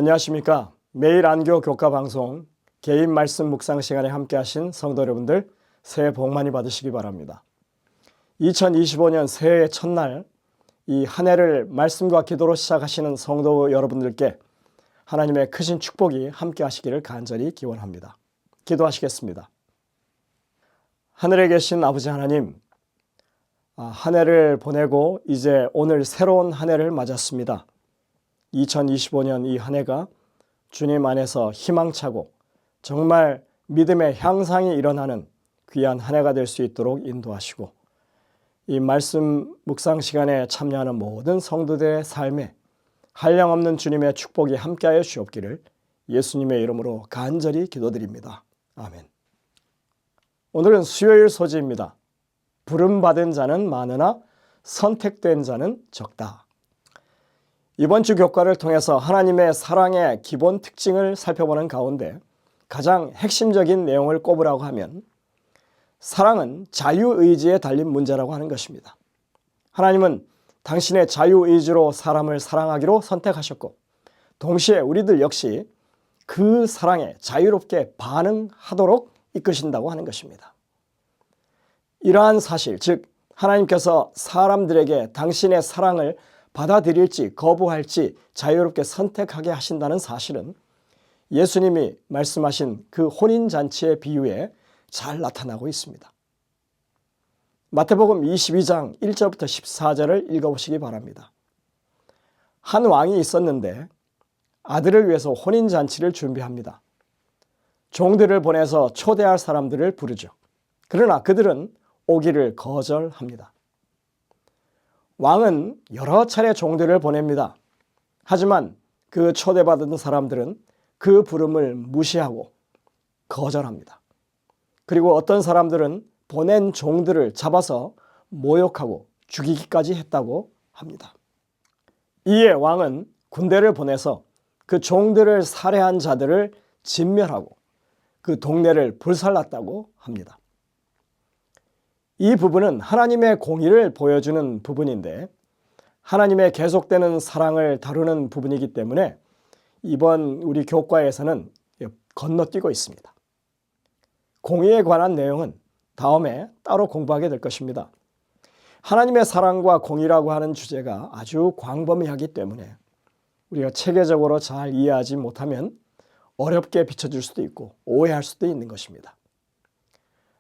안녕하십니까. 매일 안교 교과 방송 개인 말씀 묵상 시간에 함께 하신 성도 여러분들 새해 복 많이 받으시기 바랍니다. 2025년 새해의 첫날 이 한 해를 말씀과 기도로 시작하시는 성도 여러분들께 하나님의 크신 축복이 함께 하시기를 간절히 기원합니다. 기도하시겠습니다. 하늘에 계신 아버지 하나님, 한 해를 보내고 이제 오늘 새로운 한 해를 맞았습니다. 2025년 이 한 해가 주님 안에서 희망차고 정말 믿음의 향상이 일어나는 귀한 한 해가 될 수 있도록 인도하시고, 이 말씀 묵상 시간에 참여하는 모든 성도들의 삶에 한량없는 주님의 축복이 함께하여 주옵기를 예수님의 이름으로 간절히 기도드립니다. 아멘. 오늘은 수요일 소지입니다. 부름받은 자는 많으나 선택된 자는 적다. 이번 주 교과를 통해서 하나님의 사랑의 기본 특징을 살펴보는 가운데 가장 핵심적인 내용을 꼽으라고 하면 사랑은 자유의지에 달린 문제라고 하는 것입니다. 하나님은 당신의 자유의지로 사람을 사랑하기로 선택하셨고, 동시에 우리들 역시 그 사랑에 자유롭게 반응하도록 이끄신다고 하는 것입니다. 이러한 사실, 즉 하나님께서 사람들에게 당신의 사랑을 받아들일지 거부할지 자유롭게 선택하게 하신다는 사실은 예수님이 말씀하신 그 혼인잔치의 비유에 잘 나타나고 있습니다. 마태복음 22장 1절부터 14절을 읽어보시기 바랍니다. 한 왕이 있었는데 아들을 위해서 혼인잔치를 준비합니다. 종들을 보내서 초대할 사람들을 부르죠. 그러나 그들은 오기를 거절합니다. 왕은 여러 차례 종들을 보냅니다. 하지만 그 초대받은 사람들은 그 부름을 무시하고 거절합니다. 그리고 어떤 사람들은 보낸 종들을 잡아서 모욕하고 죽이기까지 했다고 합니다. 이에 왕은 군대를 보내서 그 종들을 살해한 자들을 진멸하고 그 동네를 불살랐다고 합니다. 이 부분은 하나님의 공의를 보여주는 부분인데 하나님의 계속되는 사랑을 다루는 부분이기 때문에 이번 우리 교과에서는 건너뛰고 있습니다. 공의에 관한 내용은 다음에 따로 공부하게 될 것입니다. 하나님의 사랑과 공의라고 하는 주제가 아주 광범위하기 때문에 우리가 체계적으로 잘 이해하지 못하면 어렵게 비춰질 수도 있고 오해할 수도 있는 것입니다.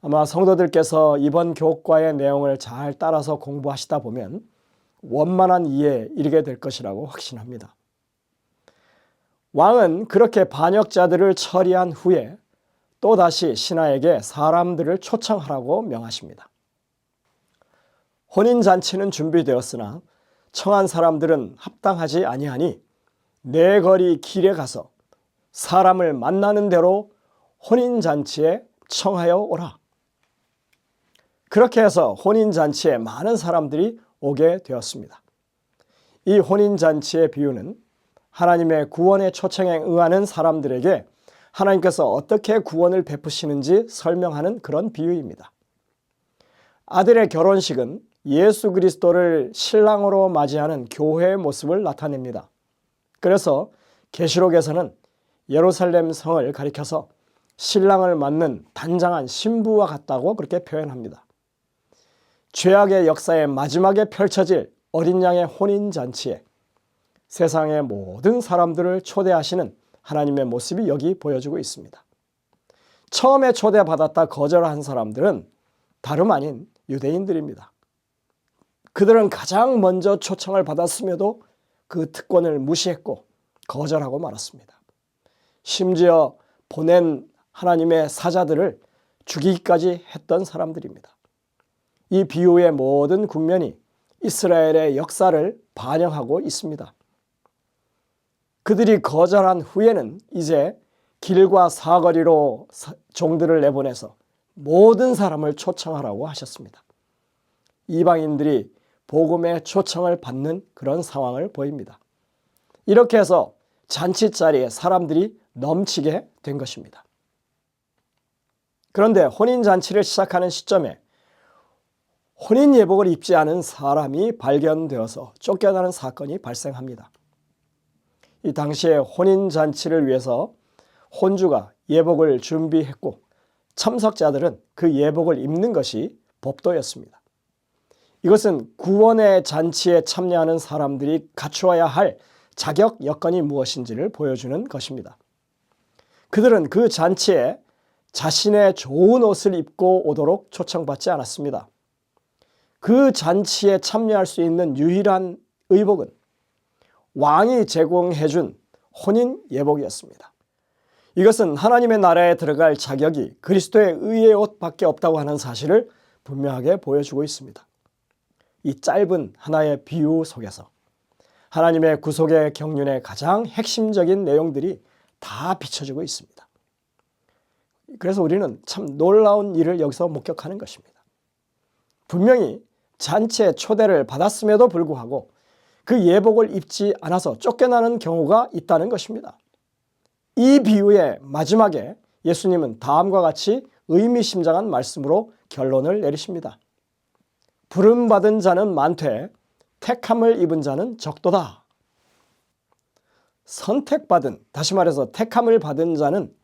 아마 성도들께서 이번 교과의 내용을 잘 따라서 공부하시다 보면 원만한 이해에 이르게 될 것이라고 확신합니다. 왕은 그렇게 반역자들을 처리한 후에 또다시 신하에게 사람들을 초청하라고 명하십니다. 혼인잔치는 준비되었으나 청한 사람들은 합당하지 아니하니 네 거리 길에 가서 사람을 만나는 대로 혼인잔치에 청하여 오라. 그렇게 해서 혼인잔치에 많은 사람들이 오게 되었습니다. 이 혼인잔치의 비유는 하나님의 구원의 초청에 응하는 사람들에게 하나님께서 어떻게 구원을 베푸시는지 설명하는 그런 비유입니다. 아들의 결혼식은 예수 그리스도를 신랑으로 맞이하는 교회의 모습을 나타냅니다. 그래서 계시록에서는 예루살렘 성을 가리켜서 신랑을 맞는 단장한 신부와 같다고 그렇게 표현합니다. 죄악의 역사의 마지막에 펼쳐질 어린 양의 혼인잔치에 세상의 모든 사람들을 초대하시는 하나님의 모습이 여기 보여주고 있습니다. 처음에 초대받았다 거절한 사람들은 다름 아닌 유대인들입니다. 그들은 가장 먼저 초청을 받았음에도 그 특권을 무시했고 거절하고 말았습니다. 심지어 보낸 하나님의 사자들을 죽이기까지 했던 사람들입니다. 이 비유의 모든 국면이 이스라엘의 역사를 반영하고 있습니다. 그들이 거절한 후에는 이제 길과 사거리로 종들을 내보내서 모든 사람을 초청하라고 하셨습니다. 이방인들이 복음의 초청을 받는 그런 상황을 보입니다. 이렇게 해서 잔치 자리에 사람들이 넘치게 된 것입니다. 그런데 혼인잔치를 시작하는 시점에 혼인 예복을 입지 않은 사람이 발견되어서 쫓겨나는 사건이 발생합니다. 이 당시에 혼인잔치를 위해서 혼주가 예복을 준비했고 참석자들은 그 예복을 입는 것이 법도였습니다. 이것은 구원의 잔치에 참여하는 사람들이 갖추어야 할 자격 여건이 무엇인지를 보여주는 것입니다. 그들은 그 잔치에 자신의 좋은 옷을 입고 오도록 초청받지 않았습니다. 그 잔치에 참여할 수 있는 유일한 의복은 왕이 제공해 준 혼인 예복이었습니다. 이것은 하나님의 나라에 들어갈 자격이 그리스도의 의의 옷밖에 없다고 하는 사실을 분명하게 보여주고 있습니다. 이 짧은 하나의 비유 속에서 하나님의 구속의 경륜의 가장 핵심적인 내용들이 다 비춰지고 있습니다. 그래서 우리는 참 놀라운 일을 여기서 목격하는 것입니다. 분명히 잔치에 초대를 받았음에도 불구하고 그 예복을 입지 않아서 쫓겨나는 경우가 있다는 것입니다. 이 비유의 마지막에 예수님은 다음과 같이 의미심장한 말씀으로 결론을 내리십니다. 부름받은 자는 많되 택함을 입은 자는 적도다. 선택받은, 다시 말해서 택함을 받은 자는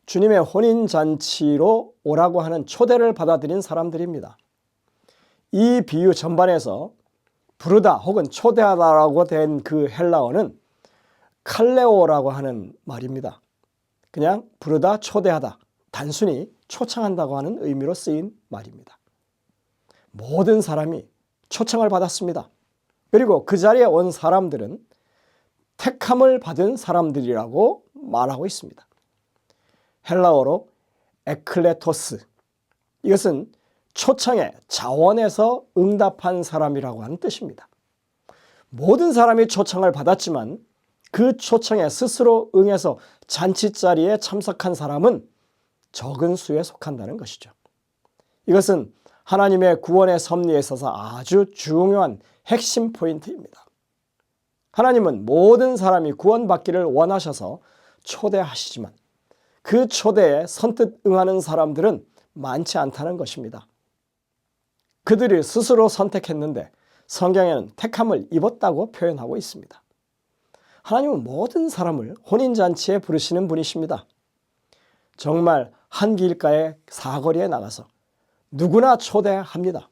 주님의 혼인잔치로 오라고 하는 초대를 받아들인 사람들입니다. 이 비유 전반에서 부르다 혹은 초대하다라고 된 그 헬라어는 칼레오라고 하는 말입니다. 그냥 부르다, 초대하다, 단순히 초청한다고 하는 의미로 쓰인 말입니다. 모든 사람이 초청을 받았습니다. 그리고 그 자리에 온 사람들은 택함을 받은 사람들이라고 말하고 있습니다. 헬라어로 에클레토스, 이것은 초청에 자원해서 응답한 사람이라고 하는 뜻입니다. 모든 사람이 초청을 받았지만 그 초청에 스스로 응해서 잔치자리에 참석한 사람은 적은 수에 속한다는 것이죠. 이것은 하나님의 구원의 섭리에 있어서 아주 중요한 핵심 포인트입니다. 하나님은 모든 사람이 구원받기를 원하셔서 초대하시지만 그 초대에 선뜻 응하는 사람들은 많지 않다는 것입니다. 그들이 스스로 선택했는데 성경에는 택함을 입었다고 표현하고 있습니다. 하나님은 모든 사람을 혼인잔치에 부르시는 분이십니다. 정말 한 길가의 사거리에 나가서 누구나 초대합니다.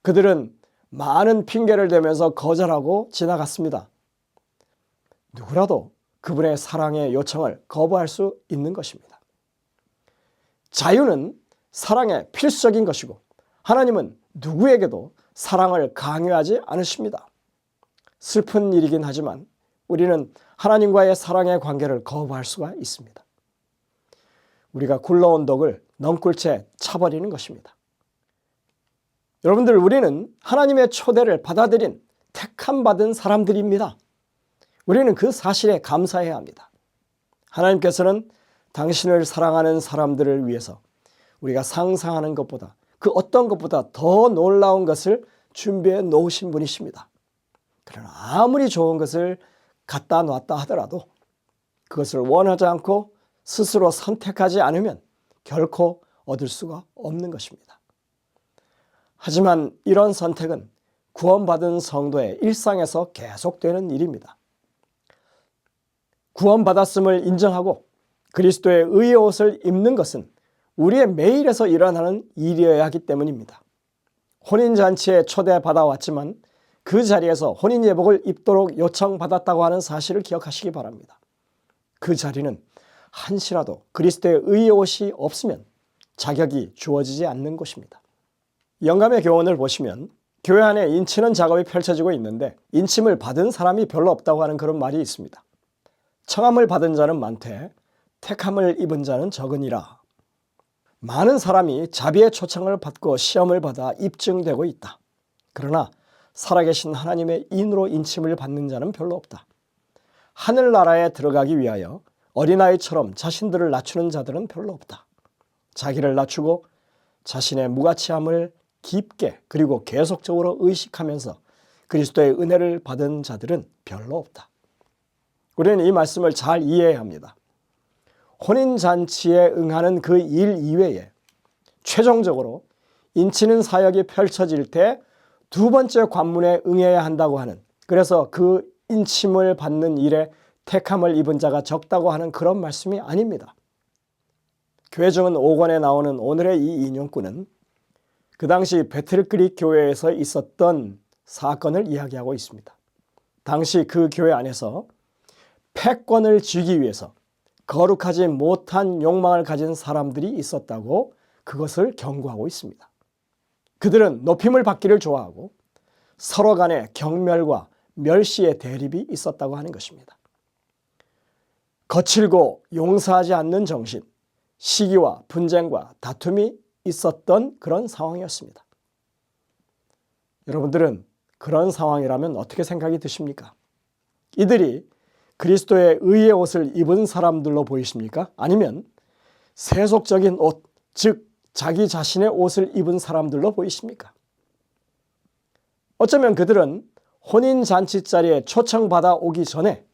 그들은 많은 핑계를 대면서 거절하고 지나갔습니다. 누구라도 그분의 사랑의 요청을 거부할 수 있는 것입니다. 자유는 사랑의 필수적인 것이고 하나님은 누구에게도 사랑을 강요하지 않으십니다. 슬픈 일이긴 하지만 우리는 하나님과의 사랑의 관계를 거부할 수가 있습니다. 우리가 굴러온 독을 넝굴채 차버리는 것입니다. 여러분들, 우리는 하나님의 초대를 받아들인 택함받은 사람들입니다. 우리는 그 사실에 감사해야 합니다. 하나님께서는 당신을 사랑하는 사람들을 위해서 우리가 상상하는 것보다 그 어떤 것보다 더 놀라운 것을 준비해 놓으신 분이십니다. 그러나 아무리 좋은 것을 갖다 놨다 하더라도 그것을 원하지 않고 스스로 선택하지 않으면 결코 얻을 수가 없는 것입니다. 하지만 이런 선택은 구원받은 성도의 일상에서 계속되는 일입니다. 구원받았음을 인정하고 그리스도의 의의 옷을 입는 것은 우리의 매일에서 일어나는 일이어야 하기 때문입니다. 혼인잔치에 초대받아 왔지만 그 자리에서 혼인예복을 입도록 요청받았다고 하는 사실을 기억하시기 바랍니다. 그 자리는 한시라도 그리스도의 의의 옷이 없으면 자격이 주어지지 않는 곳입니다. 영감의 교훈을 보시면 교회 안에 인치는 작업이 펼쳐지고 있는데 인침을 받은 사람이 별로 없다고 하는 그런 말이 있습니다. 청함을 받은 자는 많되 택함을 입은 자는 적으니라. 많은 사람이 자비의 초청을 받고 시험을 받아 입증되고 있다. 그러나 살아계신 하나님의 인으로 인침을 받는 자는 별로 없다. 하늘나라에 들어가기 위하여 어린아이처럼 자신들을 낮추는 자들은 별로 없다. 자기를 낮추고 자신의 무가치함을 깊게 그리고 계속적으로 의식하면서 그리스도의 은혜를 받은 자들은 별로 없다. 우리는 이 말씀을 잘 이해해야 합니다. 혼인잔치에 응하는 그 일 이외에 최종적으로 인치는 사역이 펼쳐질 때 두 번째 관문에 응해야 한다고 하는, 그래서 그 인침을 받는 일에 택함을 입은 자가 적다고 하는 그런 말씀이 아닙니다. 교회정은 5권에 나오는 오늘의 이 인용구는 그 당시 베틀그릭 교회에서 있었던 사건을 이야기하고 있습니다. 당시 그 교회 안에서 패권을 쥐기 위해서 거룩하지 못한 욕망을 가진 사람들이 있었다고 그것을 경고하고 있습니다. 그들은 높임을 받기를 좋아하고 서로 간의 경멸과 멸시의 대립이 있었다고 하는 것입니다. 거칠고 용서하지 않는 정신, 시기와 분쟁과 다툼이 있었던 그런 상황이었습니다. 여러분들은 그런 상황이라면 어떻게 생각이 드십니까? 이들이 그리스도의 의의 옷을 입은 사람들로 보이십니까? 아니면 세속적인 옷, 즉 자기 자신의 옷을 입은 사람들로 보이십니까? 어쩌면 그들은 혼인잔치 자리에 초청받아 오기 전에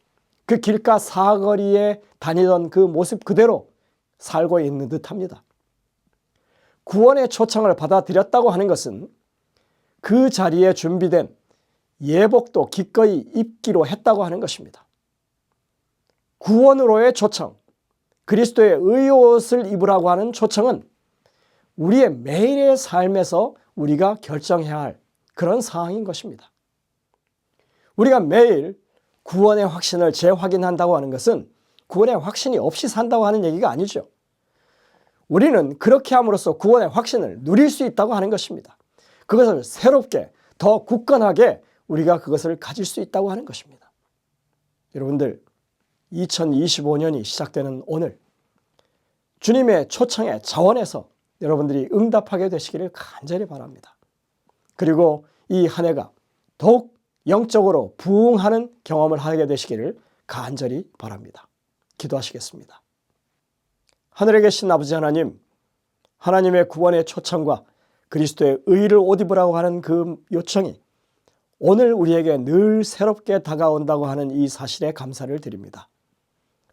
그 길가 사거리에 다니던 그 모습 그대로 살고 있는 듯합니다. 구원의 초청을 받아들였다고 하는 것은 그 자리에 준비된 예복도 기꺼이 입기로 했다고 하는 것입니다. 구원으로의 초청, 그리스도의 의의 옷을 입으라고 하는 초청은 우리의 매일의 삶에서 우리가 결정해야 할 그런 상황인 것입니다. 우리가 매일 구원의 확신을 재확인한다고 하는 것은 구원의 확신이 없이 산다고 하는 얘기가 아니죠. 우리는 그렇게 함으로써 구원의 확신을 누릴 수 있다고 하는 것입니다. 그것을 새롭게 더 굳건하게 우리가 그것을 가질 수 있다고 하는 것입니다. 여러분들 2025년이 시작되는 오늘 주님의 초청에 자원해서 여러분들이 응답하게 되시기를 간절히 바랍니다. 그리고 이 한 해가 더욱 영적으로 부흥하는 경험을 하게 되시기를 간절히 바랍니다. 기도하시겠습니다. 하늘에 계신 아버지 하나님, 하나님의 구원의 초청과 그리스도의 의를 옷 입으라고 하는 그 요청이 오늘 우리에게 늘 새롭게 다가온다고 하는 이 사실에 감사를 드립니다.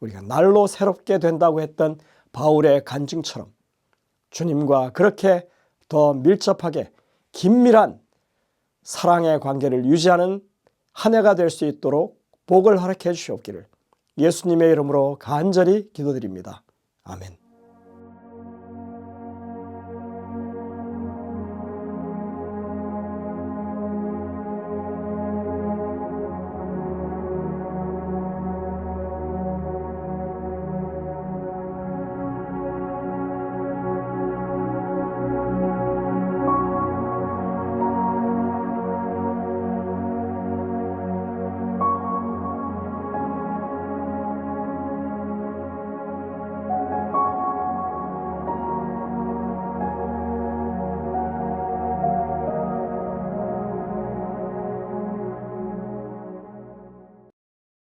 우리가 날로 새롭게 된다고 했던 바울의 간증처럼 주님과 그렇게 더 밀접하게 긴밀한 사랑의 관계를 유지하는 한 해가 될 수 있도록 복을 허락해 주시옵기를 예수님의 이름으로 간절히 기도드립니다. 아멘.